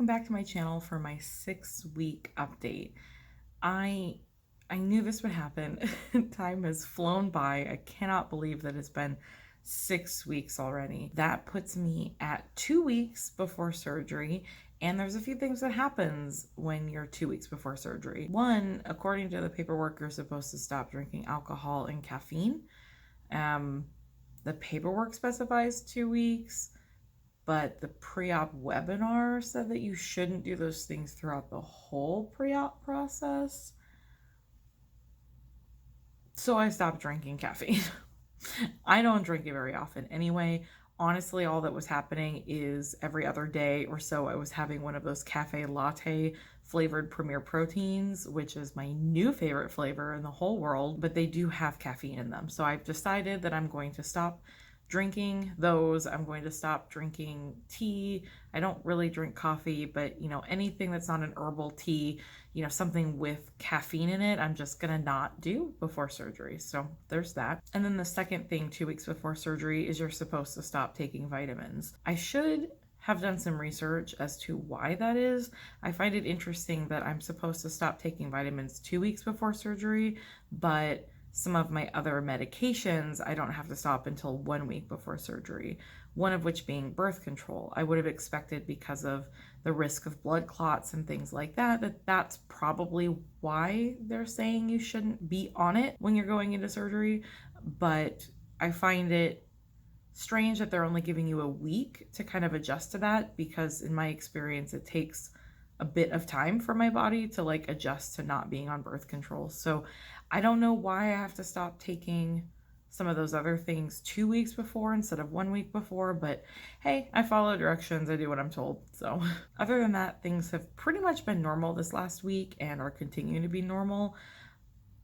back to my channel for my 6-week update. I knew this would happen. Time has flown by. I cannot believe that it's been 6 weeks already. That puts me at 2 weeks before surgery, and there's a few things that happens when you're 2 weeks before surgery. One, according to the paperwork, you're supposed to stop drinking alcohol and caffeine. The paperwork specifies 2 weeks. But the pre-op webinar said that you shouldn't do those things throughout the whole pre-op process. So I stopped drinking caffeine. I don't drink it very often anyway. Honestly, all that was happening is every other day or so I was having one of those cafe latte flavored Premier Proteins, which is my new favorite flavor in the whole world, but they do have caffeine in them. So I've decided that I'm going to stop drinking those. I'm going to stop drinking tea. I don't really drink coffee, but anything that's not an herbal tea, something with caffeine in it, I'm just gonna not do before surgery. So there's that. And then the second thing 2 weeks before surgery is you're supposed to stop taking vitamins. I should have done some research as to why that is. I find it interesting that I'm supposed to stop taking vitamins 2 weeks before surgery, but some of my other medications, I don't have to stop until 1 week before surgery, one of which being birth control. I would have expected, because of the risk of blood clots and things like that, that's probably why they're saying you shouldn't be on it when you're going into surgery. But I find it strange that they're only giving you a week to kind of adjust to that, because in my experience, it takes a bit of time for my body to adjust to not being on birth control. So I don't know why I have to stop taking some of those other things 2 weeks before instead of 1 week before, but hey, I follow directions, I do what I'm told. So other than that, things have pretty much been normal this last week and are continuing to be normal,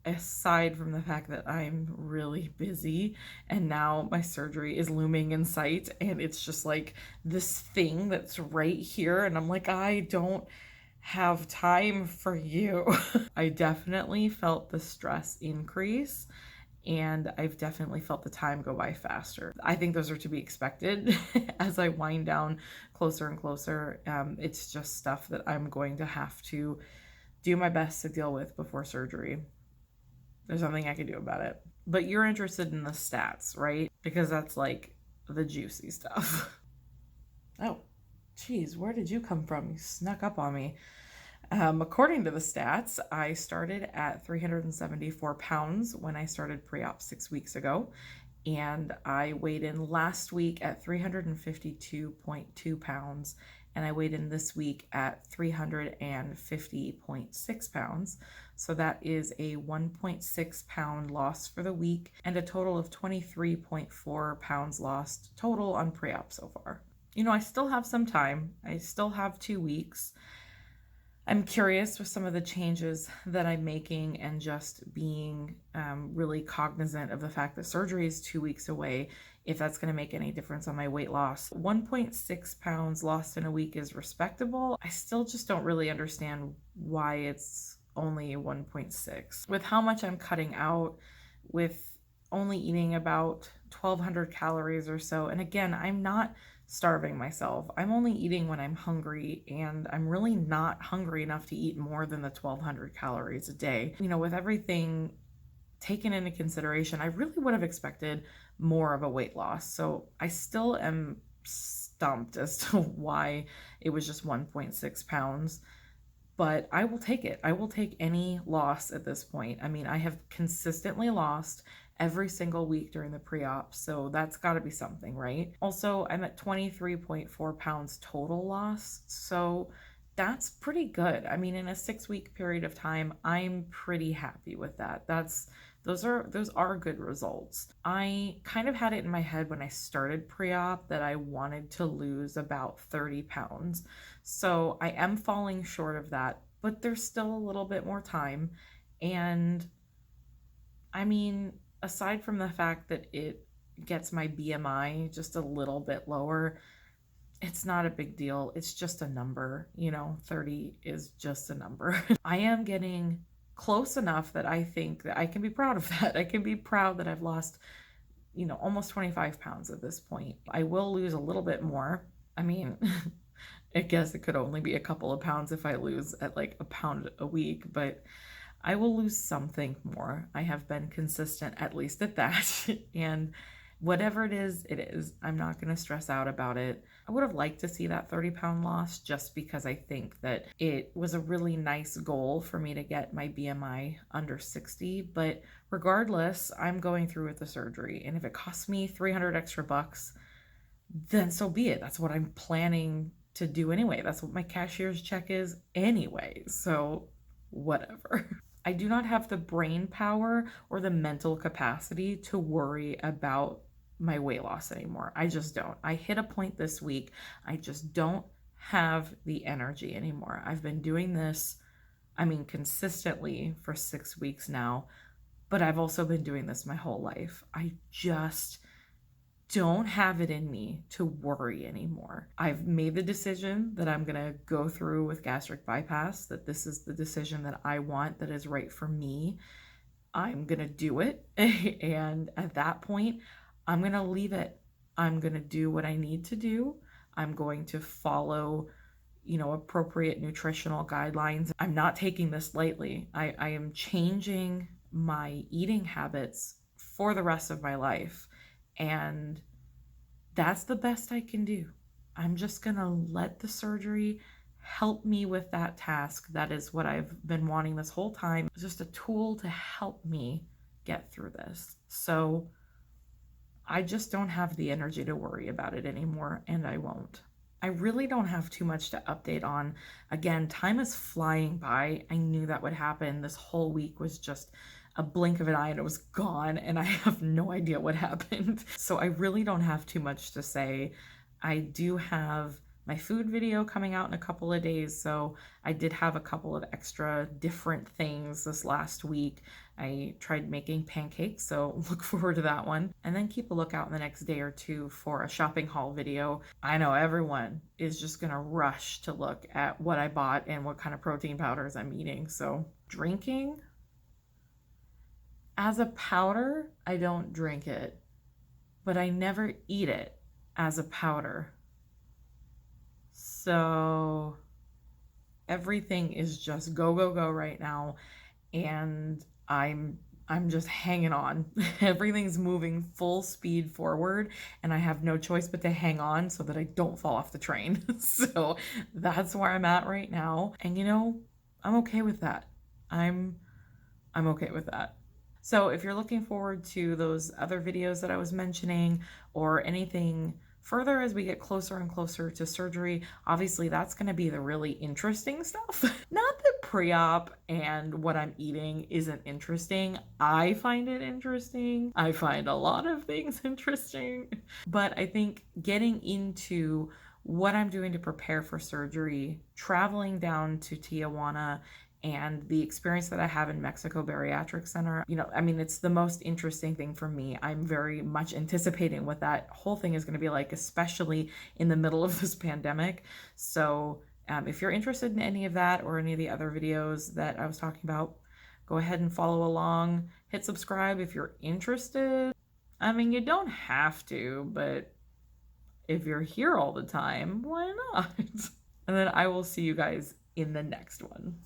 aside from the fact that I'm really busy and now my surgery is looming in sight, and it's just this thing that's right here, and I'm like, I don't have time for you. I definitely felt the stress increase, and I've definitely felt the time go by faster. I think those are to be expected as I wind down closer and closer. It's just stuff that I'm going to have to do my best to deal with before surgery. There's nothing I can do about it. But you're interested in the stats, right? Because that's the juicy stuff. Oh, geez, where did you come from? You snuck up on me. According to the stats, I started at 374 pounds when I started pre-op 6 weeks ago, and I weighed in last week at 352.2 pounds, and I weighed in this week at 350.6 pounds. So that is a 1.6 pound loss for the week, and a total of 23.4 pounds lost total on pre-op so far. I still have some time. I still have 2 weeks. I'm curious with some of the changes that I'm making, and just being really cognizant of the fact that surgery is 2 weeks away, if that's going to make any difference on my weight loss. 1.6 pounds lost in a week is respectable. I still just don't really understand why it's only 1.6. With how much I'm cutting out, with only eating about 1,200 calories or so, and again, I'm not starving myself. I'm only eating when I'm hungry, and I'm really not hungry enough to eat more than the 1,200 calories a day. With everything taken into consideration, I really would have expected more of a weight loss. So I still am stumped as to why it was just 1.6 pounds. But I will take it. I will take any loss at this point. I mean, I have consistently lost every single week during the pre-op, so that's got to be something, right? Also, I'm at 23.4 pounds total lost, so that's pretty good. I mean, in a 6-week period of time, I'm pretty happy with that. Those are good results. I kind of had it in my head when I started pre-op that I wanted to lose about 30 pounds. So I am falling short of that, but there's still a little bit more time. And I mean, aside from the fact that it gets my BMI just a little bit lower, it's not a big deal. It's just a number, 30 is just a number. I am getting close enough that I think that I can be proud of that. I can be proud that I've lost, almost 25 pounds at this point. I will lose a little bit more. I mean, I guess it could only be a couple of pounds if I lose at like a pound a week, but I will lose something more. I have been consistent at least at that. And whatever it is, it is. I'm not going to stress out about it. I would have liked to see that 30-pound loss just because I think that it was a really nice goal for me to get my BMI under 60. But regardless, I'm going through with the surgery. And if it costs me 300 extra bucks, then so be it. That's what I'm planning to do anyway. That's what my cashier's check is anyway. So whatever. I do not have the brain power or the mental capacity to worry about my weight loss anymore. I just don't. I hit a point this week. I just don't have the energy anymore. I've been doing this, consistently for 6 weeks now, but I've also been doing this my whole life. I just don't have it in me to worry anymore. I've made the decision that I'm going to go through with gastric bypass, that this is the decision that I want, that is right for me. I'm going to do it. And at that point, I'm going to leave it. I'm going to do what I need to do. I'm going to follow, appropriate nutritional guidelines. I'm not taking this lightly. I am changing my eating habits for the rest of my life. And that's the best I can do. I'm just going to let the surgery help me with that task. That is what I've been wanting this whole time. It's just a tool to help me get through this. So I just don't have the energy to worry about it anymore, and I won't. I really don't have too much to update on. Again, time is flying by. I knew that would happen. This whole week was just a blink of an eye and it was gone, and I have no idea what happened. So I really don't have too much to say. I do have my food video coming out in a couple of days, so I did have a couple of extra different things this last week. I tried making pancakes, so look forward to that one. And then keep a lookout in the next day or two for a shopping haul video. I know everyone is just gonna rush to look at what I bought and what kind of protein powders I'm eating. So drinking, as a powder, I don't drink it, but I never eat it as a powder. So everything is just go, go, go right now. And I'm just hanging on. Everything's moving full speed forward, and I have no choice but to hang on so that I don't fall off the train. So that's where I'm at right now. And I'm okay with that. I'm okay with that. So if you're looking forward to those other videos that I was mentioning, or anything further as we get closer and closer to surgery, obviously that's going to be the really interesting stuff. Not that pre-op and what I'm eating isn't interesting. I find it interesting. I find a lot of things interesting. But I think getting into what I'm doing to prepare for surgery, traveling down to Tijuana, and the experience that I have in Mexico Bariatric Center, it's the most interesting thing for me. I'm very much anticipating what that whole thing is going to be like, especially in the middle of this pandemic. So if you're interested in any of that or any of the other videos that I was talking about, go ahead and follow along. Hit subscribe if you're interested. You don't have to, but if you're here all the time, why not? And then I will see you guys in the next one.